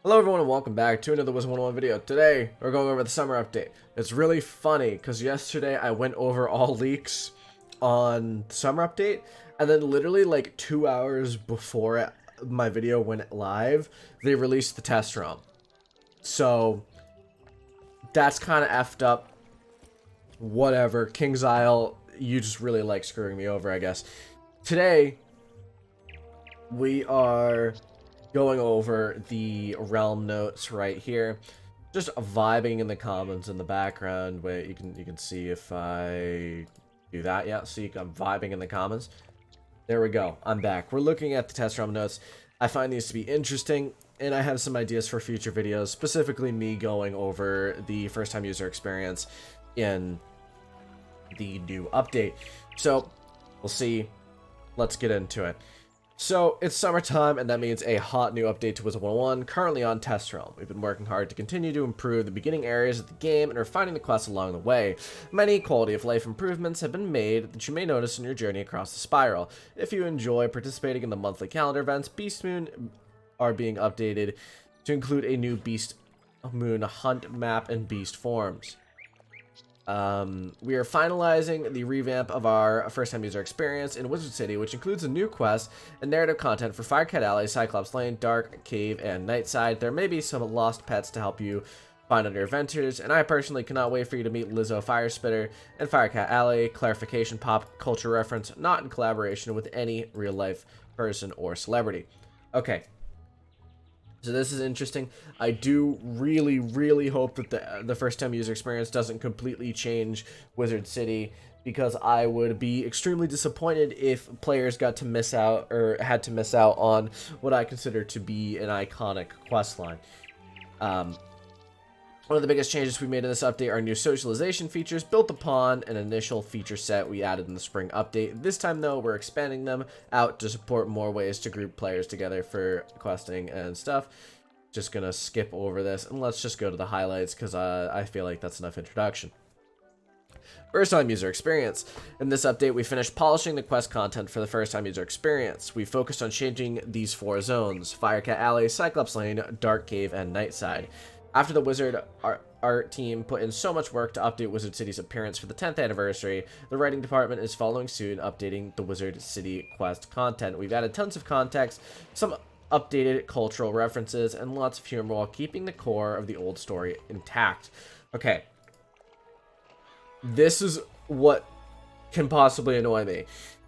Hello everyone and welcome back to another Wizard 101 video. Today, we're going over the summer update. It's really funny because yesterday I went over all leaks on the summer update, and then literally like 2 hours before my video went live, they released the test ROM. So, that's kind of effed up. Whatever. King's Isle, you just really like screwing me over, I guess. Today, we are going over the realm notes right here, just vibing in the commons in the background. Wait, you can see if I do that. Yeah, see, I'm vibing in the commons. There we go. I'm back. We're looking at the test realm notes. I find these to be interesting, and I have some ideas for future videos, specifically me going over the first time user experience in the new update. So we'll see. Let's get into it. So, it's summertime, and that means a hot new update to Wizard 101, currently on Test Realm. We've been working hard to continue to improve the beginning areas of the game and refining the quests along the way. Many quality of life improvements have been made that you may notice in your journey across the spiral. If you enjoy participating in the monthly calendar events, Beast Moon are being updated to include a new Beast Moon hunt map and beast forms. We are finalizing the revamp of our first-time user experience in Wizard City, which includes a new quest and narrative content for Firecat Alley, Cyclops Lane, Dark Cave, and Nightside. There may be some lost pets to help you find on your adventures, and I personally cannot wait for you to meet Lizzo Firespitter and Firecat Alley. Clarification: pop culture reference, not in collaboration with any real-life person or celebrity. Okay. So this is interesting. I do really hope that the first time user experience doesn't completely change Wizard City, because I would be extremely disappointed if players got to miss out or had to miss out on what I consider to be an iconic questline. One of the biggest changes we made in this update are new socialization features built upon an initial feature set we added in the spring update. This time, though, we're expanding them out to support more ways to group players together for questing and stuff. Just gonna skip over this, and let's just go to the highlights, because I feel like that's enough introduction. First-time user experience. In this update, we finished polishing the quest content for the first-time user experience. We focused on changing these 4 zones: Firecat Alley, Cyclops Lane, Dark Cave, and Nightside. After the Wizard art team put in so much work to update Wizard City's appearance for the 10th anniversary, the writing department is following suit, updating the Wizard City quest content. We've added tons of context, some updated cultural references, and lots of humor while keeping the core of the old story intact. Okay. This is what can possibly annoy me.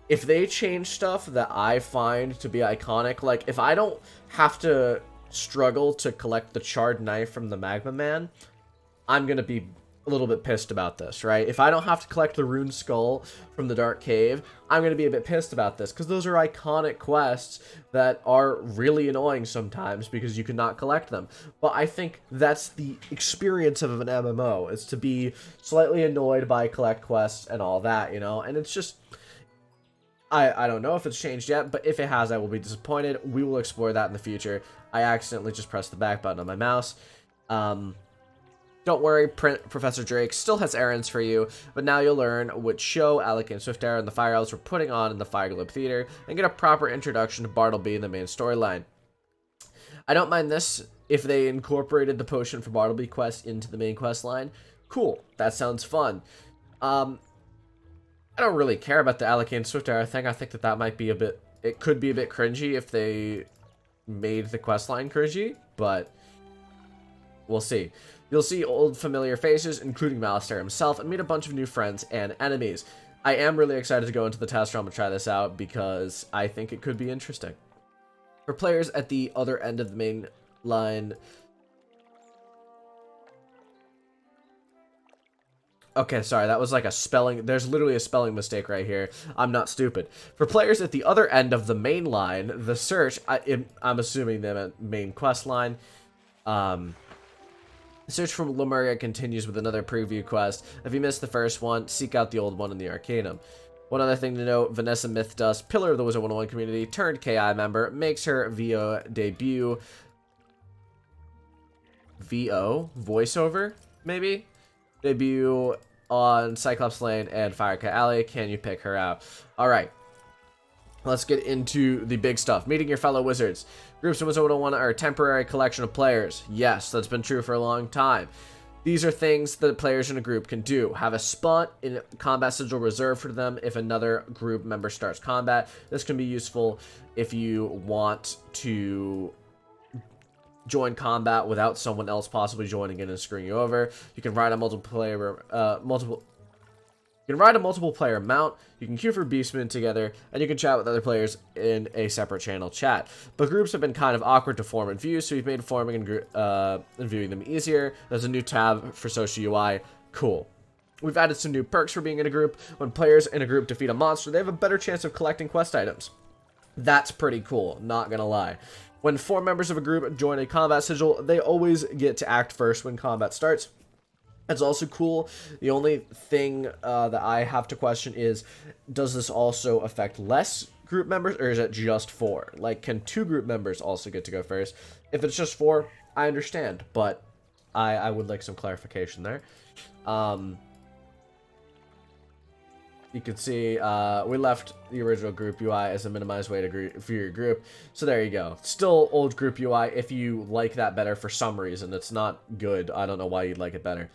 If they change stuff that I find to be iconic, like if I don't have to struggle to collect the charred knife from the Magma Man, I'm gonna be a little bit pissed about this, right? If I don't have to collect the rune skull from the Dark Cave, I'm gonna be a bit pissed about this, because those are iconic quests that are really annoying sometimes because you cannot collect them. But I think that's the experience of an MMO, is to be slightly annoyed by collect quests and all that, you know? And it's just, I don't know if it's changed yet, but if it has, I will be disappointed. We will explore that in the future. I accidentally just pressed the back button on my mouse. Don't worry, Professor Drake still has errands for you, but now you'll learn which show Alec and Swiftara and the Fire Elves were putting on in the Fireglobe Theater, and get a proper introduction to Bartleby in the main storyline. I don't mind this if they incorporated the potion for Bartleby quest into the main quest line. Cool, that sounds fun. I don't really care about the Alec and Swiftara thing. I think that might be it could be a bit cringy if they made the questline cringy, but we'll see. You'll see old familiar faces, including Malistaire himself, and meet a bunch of new friends and enemies. I am really excited to go into the test realm and try this out, because I think it could be interesting. For players at the other end of the main line... Okay, sorry, that was like a spelling... There's literally a spelling mistake right here. I'm not stupid. For players at the other end of the main line, the search... I'm assuming the main quest line. Search for Lemuria continues with another preview quest. If you missed the first one, seek out the old one in the Arcanum. One other thing to note, Vanessa Mythdust, pillar of the Wizard 101 community, turned KI member, makes her VO debut. VO? Voiceover? Maybe? Debut on Cyclops Lane and Firecat Alley. Can you pick her out? Alright. Let's get into the big stuff. Meeting your fellow wizards. Groups in Wizard 101 are a temporary collection of players. Yes, that's been true for a long time. These are things that players in a group can do. Have a spot in combat sigil reserved for them if another group member starts combat. This can be useful if you want to join combat without someone else possibly joining in and screwing you over. You can ride a multiple player mount, you can queue for Beastmoon together, and you can chat with other players in a separate channel chat. But groups have been kind of awkward to form and view, so we've made forming and viewing them easier. There's a new tab for social UI. Cool. We've added some new perks for being in a group. When players in a group defeat a monster, they have a better chance of collecting quest items. That's pretty cool, not gonna lie. When 4 members of a group join a combat sigil, they always get to act first when combat starts. It's also cool. The only thing that I have to question is, does this also affect less group members, or is it just 4? Like, can 2 group members also get to go first? If it's just 4, I understand, but I would like some clarification there. You can see we left the original group UI as a minimized way to view your group. So there you go. Still old group UI if you like that better for some reason. It's not good. I don't know why you'd like it better.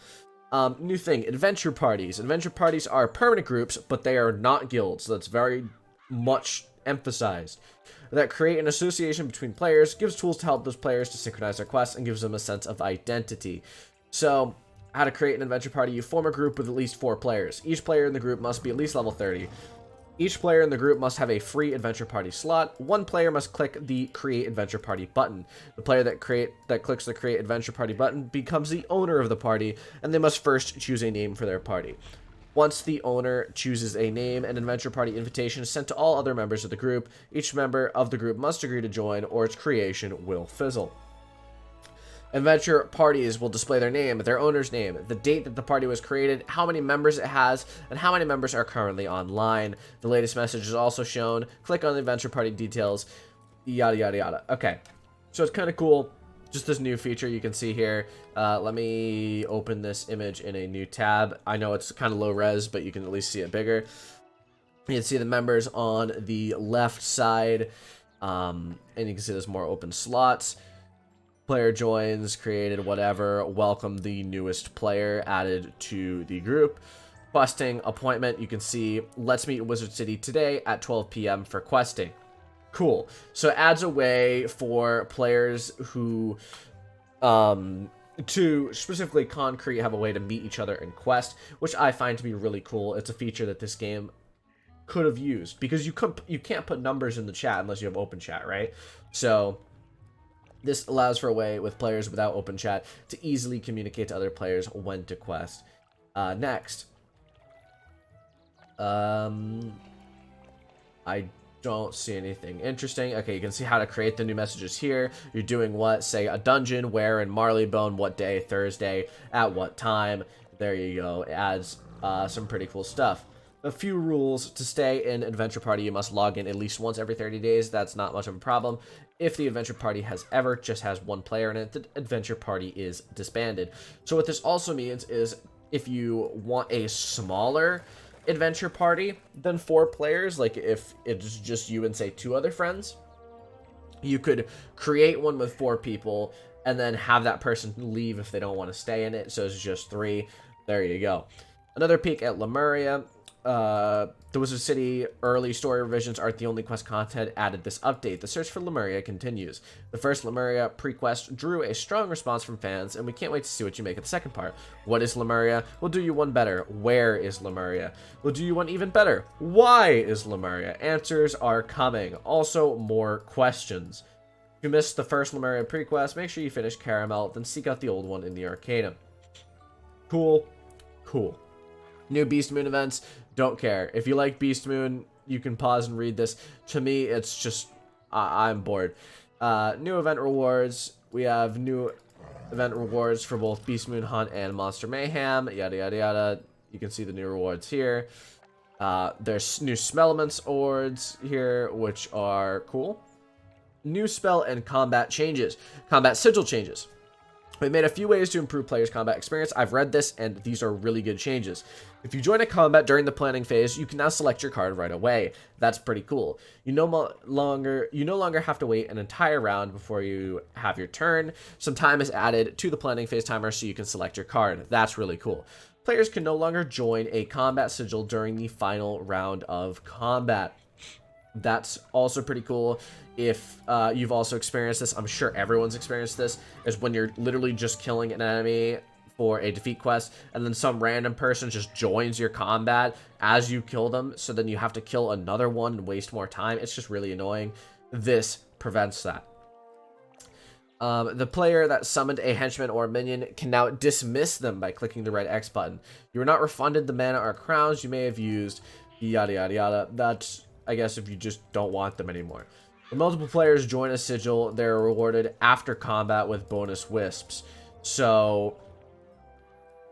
New thing, adventure parties. Adventure parties are permanent groups, but they are not guilds. So that's very much emphasized. That create an association between players, gives tools to help those players to synchronize their quests, and gives them a sense of identity. So how to create an adventure party: you form a group with at least 4 players. Each player in the group must be at least level 30. Each player in the group must have a free adventure party slot. One player must click the create adventure party button. The player that clicks the create adventure party button becomes the owner of the party, and they must first choose a name for their party. Once the owner chooses a name, an adventure party invitation is sent to all other members of the group. Each member of the group must agree to join, or its creation will fizzle. Adventure parties will display their name, their owner's name, the date that the party was created, how many members it has, and how many members are currently online. The latest message is also shown. Click on the adventure party details, yada yada yada. Okay, so it's kind of cool. Just this new feature you can see here. Let me open this image in a new tab. I know it's kind of low res, but you can at least see it bigger. You can see the members on the left side, and you can see there's more open slots. Player joins, created, whatever. Welcome the newest player added to the group. Questing appointment, you can see, let's meet in Wizard City today at 12 p.m. for questing. Cool. So it adds a way for players who, to specifically concrete, have a way to meet each other in quest, which I find to be really cool. It's a feature that this game could have used, because you can't put numbers in the chat unless you have open chat, right? So this allows for a way with players without open chat to easily communicate to other players when to quest. Next. I don't see anything interesting. Okay, you can see how to create the new messages here. You're doing what? Say a dungeon, where in Marleybone, what day, Thursday, at what time. There you go. It adds some pretty cool stuff. A few rules. To stay in Adventure Party, you must log in at least once every 30 days. That's not much of a problem. If the Adventure Party just has 1 player in it, the Adventure Party is disbanded. So what this also means is, if you want a smaller Adventure Party than 4 players, like if it's just you and say 2 other friends, you could create one with 4 people and then have that person leave if they don't want to stay in it. So it's just 3. There you go. Another peek at Lemuria. The Wizard City early story revisions aren't the only quest content added this update. The search for Lemuria continues. The first Lemuria pre-quest drew a strong response from fans, and we can't wait to see what you make of the second part. What is Lemuria? We'll do you one better. Where is Lemuria? We'll do you one even better. Why is Lemuria? Answers are coming. Also, more questions. If you missed the first Lemuria pre-quest, make sure you finish Caramel, then seek out the old one in the Arcanum. Cool. Cool. New Beast Moon events. Don't care. If you like Beast Moon, you can pause and read this. To me, it's just, I'm bored. New event rewards. We have new event rewards for both Beast Moon Hunt and Monster Mayhem. Yada, yada, yada. You can see the new rewards here. There's new Smellaments awards here, which are cool. New spell and combat changes. Combat sigil changes. We made a few ways to improve players' combat experience. I've read this, and these are really good changes. If you join a combat during the planning phase, you can now select your card right away. That's pretty cool. You no longer have to wait an entire round before you have your turn. Some time is added to the planning phase timer so you can select your card. That's really cool. Players can no longer join a combat sigil during the final round of combat. That's also pretty cool. If you've also experienced this, I'm sure everyone's experienced this, is when you're literally just killing an enemy for a defeat quest, and then some random person just joins your combat as you kill them, so then you have to kill another one and waste more time. It's just really annoying. This prevents that. The player that summoned a henchman or a minion can now dismiss them by clicking the red X button. You are not refunded the mana or crowns you may have used, yada yada yada. That's, I guess, if you just don't want them anymore. When multiple players join a sigil, they're rewarded after combat with bonus wisps. So,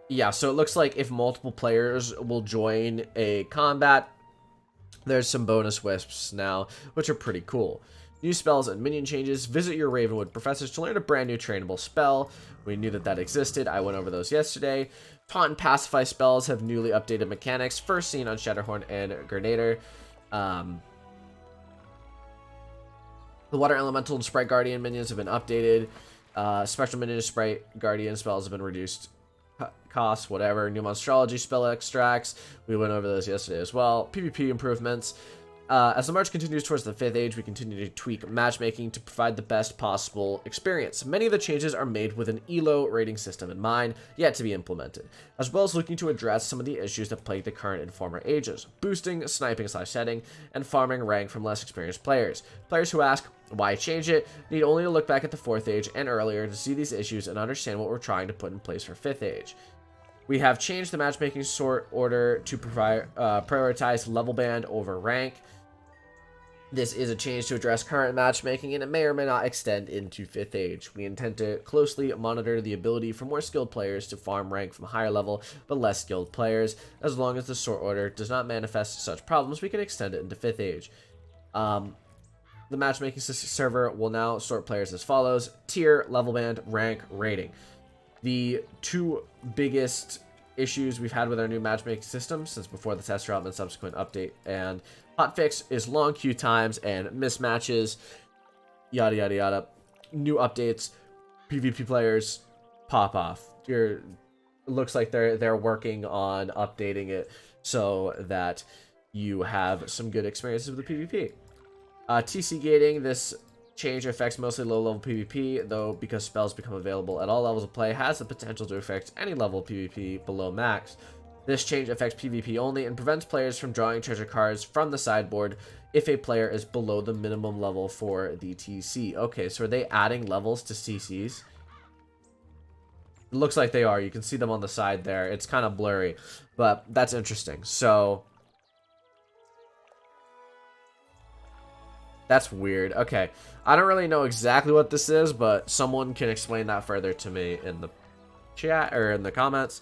yeah, so it looks like if multiple players will join a combat, there's some bonus wisps now, which are pretty cool. New spells and minion changes. Visit your Ravenwood professors to learn a brand new trainable spell. We knew that that existed. I went over those yesterday. Taunt and Pacify spells have newly updated mechanics, first seen on Shatterhorn and Grenader. The Water Elemental and Sprite Guardian minions have been updated. Spectral Minion and Sprite Guardian spells have been reduced. Cost, whatever. New Monstrology spell extracts. We went over those yesterday as well. PvP improvements. As the march continues towards the 5th age, we continue to tweak matchmaking to provide the best possible experience. Many of the changes are made with an ELO rating system in mind, yet to be implemented, as well as looking to address some of the issues that plague the current and former ages, boosting, sniping/setting, and farming rank from less experienced players. Players who ask, why change it, need only to look back at the 4th age and earlier to see these issues and understand what we're trying to put in place for 5th age. We have changed the matchmaking sort order to prioritize level band over rank. This is a change to address current matchmaking, and it may or may not extend into 5th age. We intend to closely monitor the ability for more skilled players to farm rank from higher level but less skilled players. As long as the sort order does not manifest such problems, we can extend it into 5th age. The matchmaking server will now sort players as follows: tier, level band, rank, rating. The two biggest issues we've had with our new matchmaking system since before the test route and subsequent update and hotfix is long queue times and mismatches, yada yada yada. New updates, PvP players pop off. It looks like they're working on updating it so that you have some good experiences with the PvP. TC gating, this change affects mostly low-level PvP, though because spells become available at all levels of play, has the potential to affect any level of PvP below max. This change affects PvP only and prevents players from drawing treasure cards from the sideboard if a player is below the minimum level for the TC. Okay, so are they adding levels to CCs? It looks like they are. You can see them on the side there. It's kind of blurry, but that's interesting. So that's weird. Okay, I don't really know exactly what this is, but someone can explain that further to me in the chat or in the comments.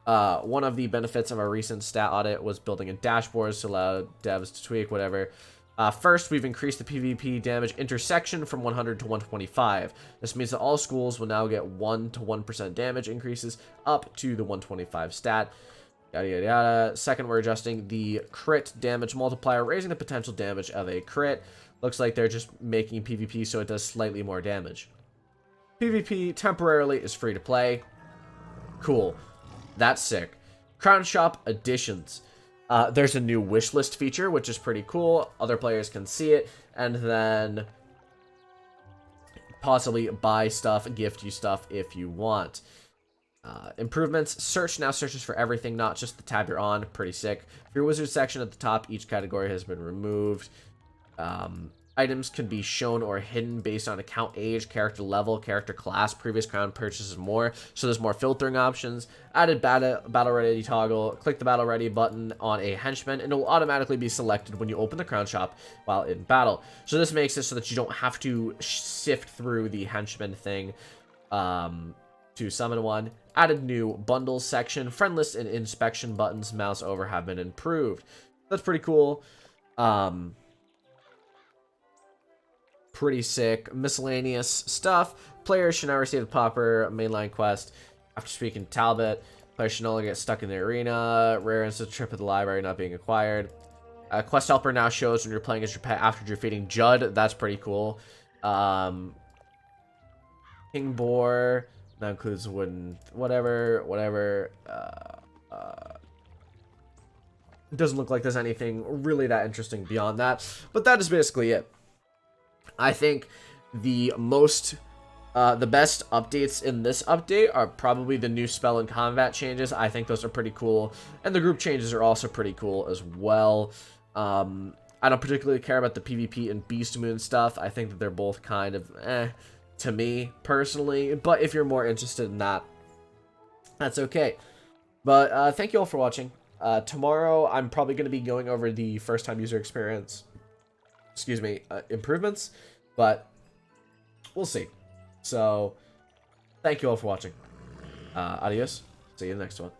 One of the benefits of our recent stat audit was building in dashboards to allow devs to tweak whatever. First, we've increased the PvP damage intersection from 100 to 125. This means that all schools will now get 1 to 1% damage increases up to the 125 stat. Yada yada yada. Second, we're adjusting the crit damage multiplier, raising the potential damage of a crit. Looks like they're just making PvP so it does slightly more damage. PvP temporarily is free to play. Cool. That's sick. Crown Shop additions. There's a new wish list feature, which is pretty cool. Other players can see it and then possibly buy stuff, gift you stuff if you want. Improvements. Search now searches for everything, not just the tab you're on. Pretty sick. For your wizard section at the top, each category has been removed. Items can be shown or hidden based on account age, character level, character class, previous crown purchases, more. So there's more filtering options. Added battle ready toggle. Click the battle ready button on a henchman and it will automatically be selected when you open the crown shop while in battle. So this makes it so that you don't have to sift through the henchman thing to summon one. Added new bundles section. Friend list and inspection buttons mouse over have been improved. That's pretty cool. pretty sick. Miscellaneous stuff. Players should not receive a proper mainline quest after speaking to Talbot. Players should no longer get stuck in the arena. Rare instant trip of the library not being acquired. Quest helper now shows when you're playing as your pet after defeating Judd. That's pretty cool. King Boar. That includes wooden whatever. Doesn't look like there's anything really that interesting beyond that. But that is basically it. I think the best updates in this update are probably the new spell and combat changes. I think those are pretty cool. And the group changes are also pretty cool as well. I don't particularly care about the PvP and Beast Moon stuff. I think that they're both kind of to me personally. But if you're more interested in that, that's okay. But thank you all for watching. Tomorrow I'm probably going to be going over the first time user experience. Excuse me, improvements. But we'll see. So, thank you all for watching. Adios. See you in the next one.